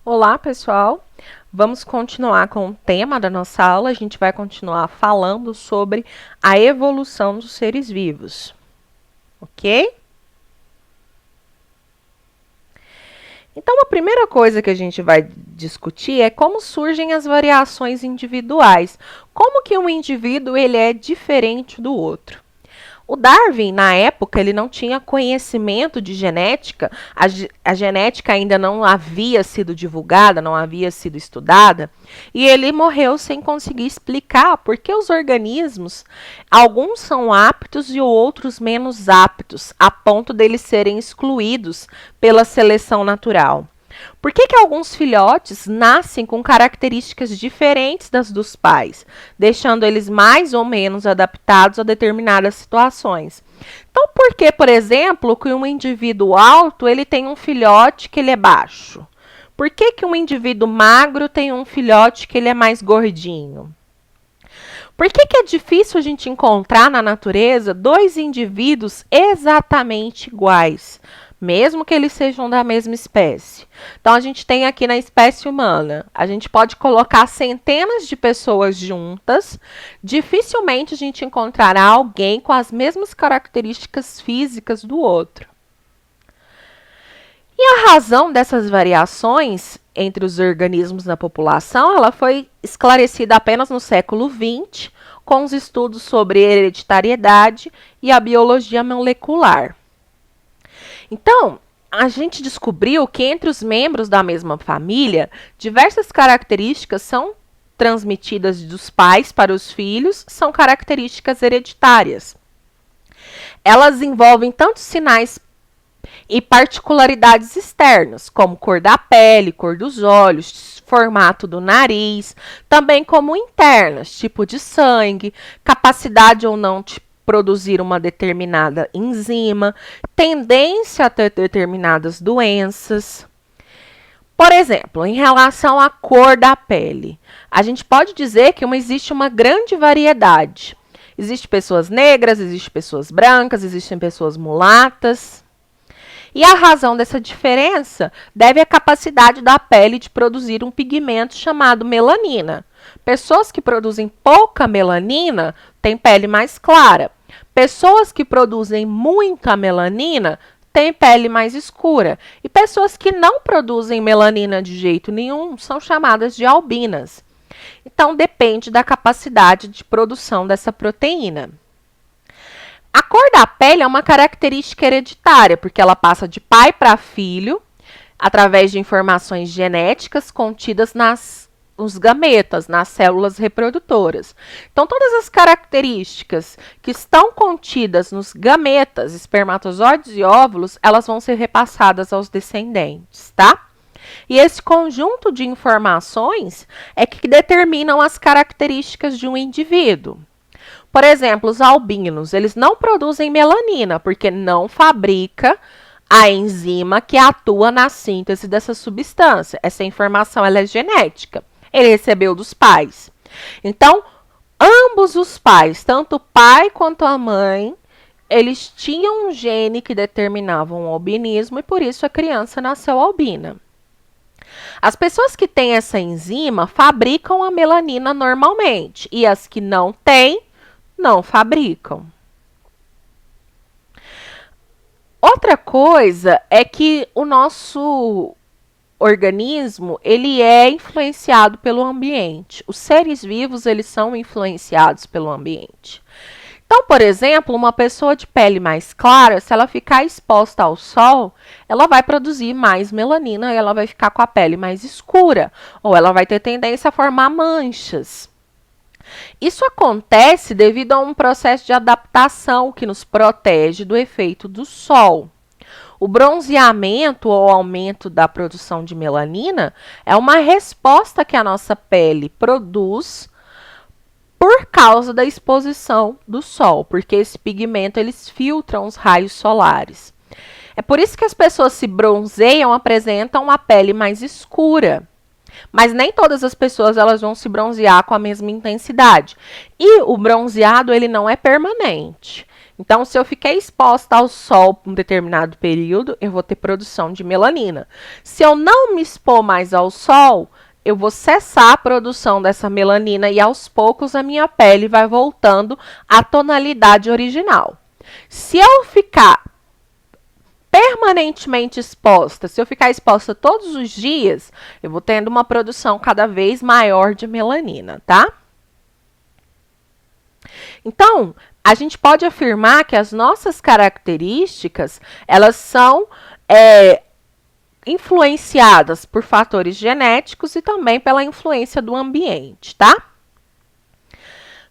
Olá, pessoal! Vamos continuar com o tema da nossa aula. A gente vai continuar falando sobre a evolução dos seres vivos, ok? Então, a primeira coisa que a gente vai discutir é como surgem as variações individuais. Como que um indivíduo ele é diferente do outro? O Darwin, na época, ele não tinha conhecimento de genética, a genética ainda não havia sido divulgada, não havia sido estudada, e ele morreu sem conseguir explicar por que os organismos, alguns são aptos e outros menos aptos, a ponto deles serem excluídos pela seleção natural. Por que alguns filhotes nascem com características diferentes das dos pais, deixando eles mais ou menos adaptados a determinadas situações? Então, por que, por exemplo, que um indivíduo alto ele tem um filhote que ele é baixo? Por que um indivíduo magro tem um filhote que ele é mais gordinho? Por que é difícil a gente encontrar na natureza dois indivíduos exatamente iguais, mesmo que eles sejam da mesma espécie? Então, a gente tem aqui na espécie humana, a gente pode colocar centenas de pessoas juntas, dificilmente a gente encontrará alguém com as mesmas características físicas do outro. E a razão dessas variações entre os organismos na população, ela foi esclarecida apenas no século XX, com os estudos sobre hereditariedade e a biologia molecular. Então, a gente descobriu que entre os membros da mesma família, diversas características são transmitidas dos pais para os filhos, são características hereditárias. Elas envolvem tanto sinais e particularidades externas, como cor da pele, cor dos olhos, formato do nariz, também como internas, tipo de sangue, capacidade ou não de produzir uma determinada enzima, tendência a ter determinadas doenças. Por exemplo, em relação à cor da pele, a gente pode dizer que existe uma grande variedade. Existem pessoas negras, existem pessoas brancas, existem pessoas mulatas. E a razão dessa diferença deve à capacidade da pele de produzir um pigmento chamado melanina. Pessoas que produzem pouca melanina têm pele mais clara. Pessoas que produzem muita melanina têm pele mais escura. E pessoas que não produzem melanina de jeito nenhum são chamadas de albinas. Então, depende da capacidade de produção dessa proteína. A cor da pele é uma característica hereditária, porque ela passa de pai para filho, através de informações genéticas contidas nos gametas, nas células reprodutoras. Então, todas as características que estão contidas nos gametas, espermatozoides e óvulos, elas vão ser repassadas aos descendentes, tá? E esse conjunto de informações é que determinam as características de um indivíduo. Por exemplo, os albinos, eles não produzem melanina, porque não fabrica a enzima que atua na síntese dessa substância. Essa informação ela é genética. Ele recebeu dos pais. Então, ambos os pais, tanto o pai quanto a mãe, eles tinham um gene que determinava um albinismo e por isso a criança nasceu albina. As pessoas que têm essa enzima fabricam a melanina normalmente e as que não têm, não fabricam. Outra coisa é que o nosso organismo, ele é influenciado pelo ambiente. Os seres vivos, eles são influenciados pelo ambiente. Então, por exemplo, uma pessoa de pele mais clara, se ela ficar exposta ao sol, ela vai produzir mais melanina e ela vai ficar com a pele mais escura, ou ela vai ter tendência a formar manchas. Isso acontece devido a um processo de adaptação que nos protege do efeito do sol. O bronzeamento ou aumento da produção de melanina é uma resposta que a nossa pele produz por causa da exposição do sol, porque esse pigmento eles filtram os raios solares. É por isso que as pessoas se bronzeiam, apresentam uma pele mais escura. Mas nem todas as pessoas elas vão se bronzear com a mesma intensidade. E o bronzeado ele não é permanente. Então, se eu fiquei exposta ao sol por um determinado período, eu vou ter produção de melanina. Se eu não me expor mais ao sol, eu vou cessar a produção dessa melanina e aos poucos a minha pele vai voltando à tonalidade original. Se eu ficar permanentemente exposta, se eu ficar exposta todos os dias, eu vou tendo uma produção cada vez maior de melanina, tá? Então, a gente pode afirmar que as nossas características, elas são influenciadas por fatores genéticos e também pela influência do ambiente, tá?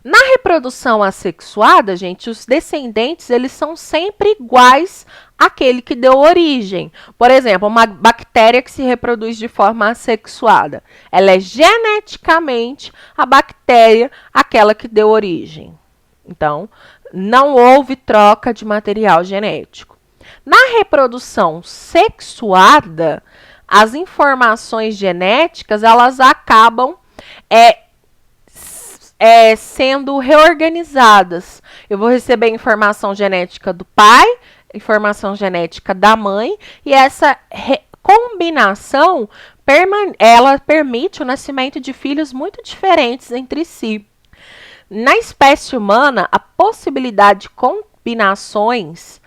Na reprodução assexuada, gente, os descendentes, eles são sempre iguais àquele que deu origem. Por exemplo, uma bactéria que se reproduz de forma assexuada, ela é geneticamente a bactéria aquela que deu origem. Então, não houve troca de material genético. Na reprodução sexuada, as informações genéticas, elas acabam sendo reorganizadas. Eu vou receber informação genética do pai, informação genética da mãe, e essa combinação ela permite o nascimento de filhos muito diferentes entre si. Na espécie humana, a possibilidade de combinações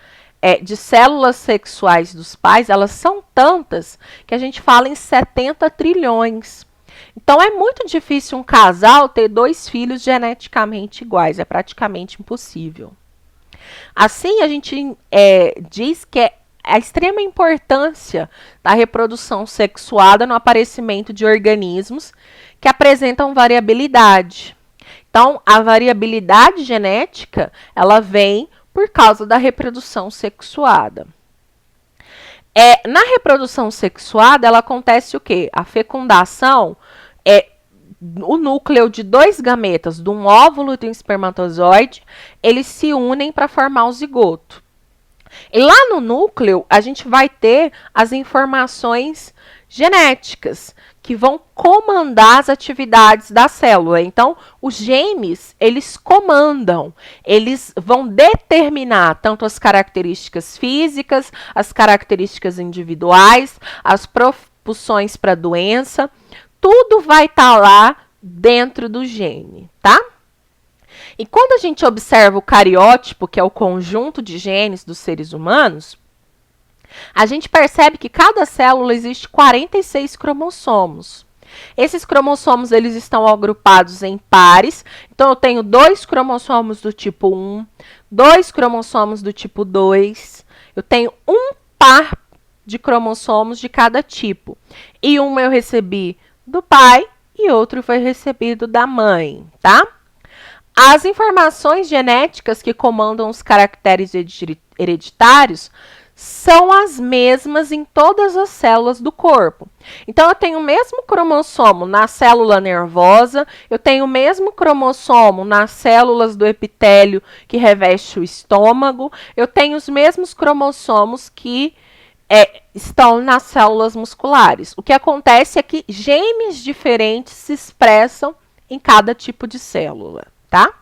de células sexuais dos pais, elas são tantas que a gente fala em 70 trilhões. Então, é muito difícil um casal ter 2 filhos geneticamente iguais. É praticamente impossível. Assim, a gente diz que é a extrema importância da reprodução sexuada no aparecimento de organismos que apresentam variabilidade. Então, a variabilidade genética, ela vem por causa da reprodução sexuada. Na reprodução sexuada, ela acontece o quê? A fecundação o núcleo de 2 gametas, de um óvulo e de um espermatozoide, eles se unem para formar o zigoto. E lá no núcleo, a gente vai ter as informações genéticas que vão comandar as atividades da célula. Então, os genes, eles comandam, eles vão determinar tanto as características físicas, as características individuais, as propulsões para a doença, tudo vai estar lá dentro do gene, tá? E quando a gente observa o cariótipo, que é o conjunto de genes dos seres humanos, a gente percebe que cada célula existe 46 cromossomos. Esses cromossomos, eles estão agrupados em pares. Então, eu tenho 2 cromossomos do tipo 1, 2 cromossomos do tipo 2. Eu tenho um par de cromossomos de cada tipo. E um eu recebi do pai e outro foi recebido da mãe, tá? As informações genéticas que comandam os caracteres hereditários são as mesmas em todas as células do corpo. Então, eu tenho o mesmo cromossomo na célula nervosa, eu tenho o mesmo cromossomo nas células do epitélio que reveste o estômago, eu tenho os mesmos cromossomos que estão nas células musculares. O que acontece é que genes diferentes se expressam em cada tipo de célula, tá?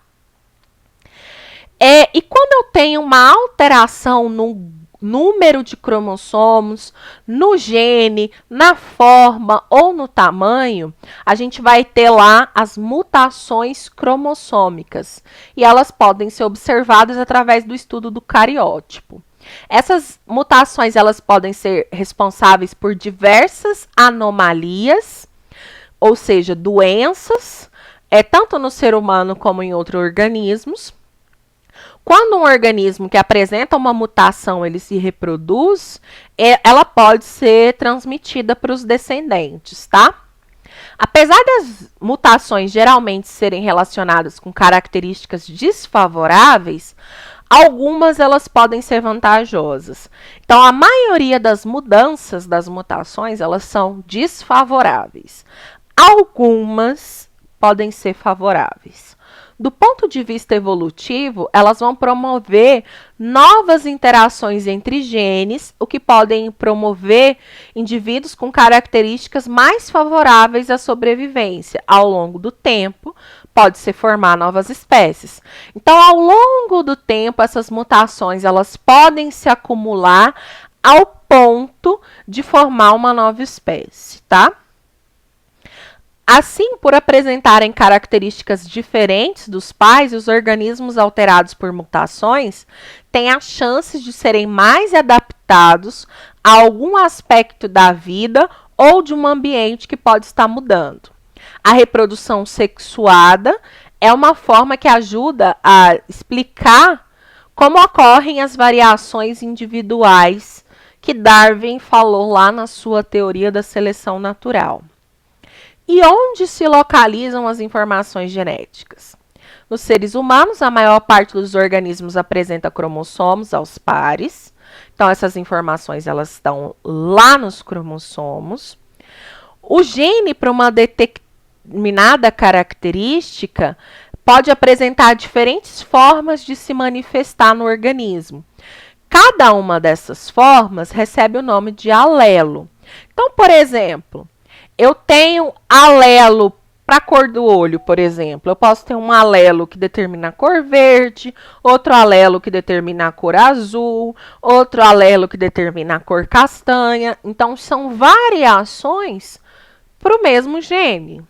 E quando eu tenho uma alteração no número de cromossomos, no gene, na forma ou no tamanho, a gente vai ter lá as mutações cromossômicas. E elas podem ser observadas através do estudo do cariótipo. Essas mutações, elas podem ser responsáveis por diversas anomalias, ou seja, doenças, tanto no ser humano como em outros organismos. Quando um organismo que apresenta uma mutação, ele se reproduz, ela pode ser transmitida para os descendentes, tá? Apesar das mutações geralmente serem relacionadas com características desfavoráveis, algumas elas podem ser vantajosas. Então, a maioria das mudanças, das mutações, elas são desfavoráveis. Algumas podem ser favoráveis. Do ponto de vista evolutivo, elas vão promover novas interações entre genes, o que podem promover indivíduos com características mais favoráveis à sobrevivência. Ao longo do tempo, pode-se formar novas espécies. Então, ao longo do tempo, essas mutações elas podem se acumular ao ponto de formar uma nova espécie, tá? Assim, por apresentarem características diferentes dos pais, os organismos alterados por mutações têm as chances de serem mais adaptados a algum aspecto da vida ou de um ambiente que pode estar mudando. A reprodução sexuada é uma forma que ajuda a explicar como ocorrem as variações individuais que Darwin falou lá na sua teoria da seleção natural. E onde se localizam as informações genéticas? Nos seres humanos, a maior parte dos organismos apresenta cromossomos aos pares. Então, essas informações elas estão lá nos cromossomos. O gene para uma determinada característica pode apresentar diferentes formas de se manifestar no organismo. Cada uma dessas formas recebe o nome de alelo. Então, por exemplo, eu tenho alelo para a cor do olho, por exemplo. Eu posso ter um alelo que determina a cor verde, outro alelo que determina a cor azul, outro alelo que determina a cor castanha. Então, são variações para o mesmo gene.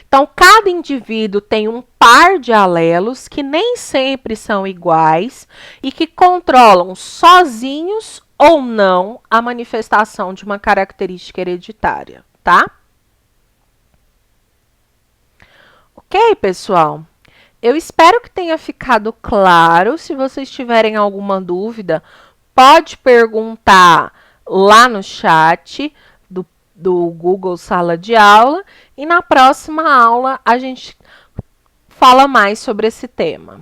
Então, cada indivíduo tem um par de alelos que nem sempre são iguais e que controlam sozinhos ou não a manifestação de uma característica hereditária, tá? Ok, pessoal? Eu espero que tenha ficado claro. Se vocês tiverem alguma dúvida, pode perguntar lá no chat do Google Sala de Aula, e na próxima aula a gente fala mais sobre esse tema.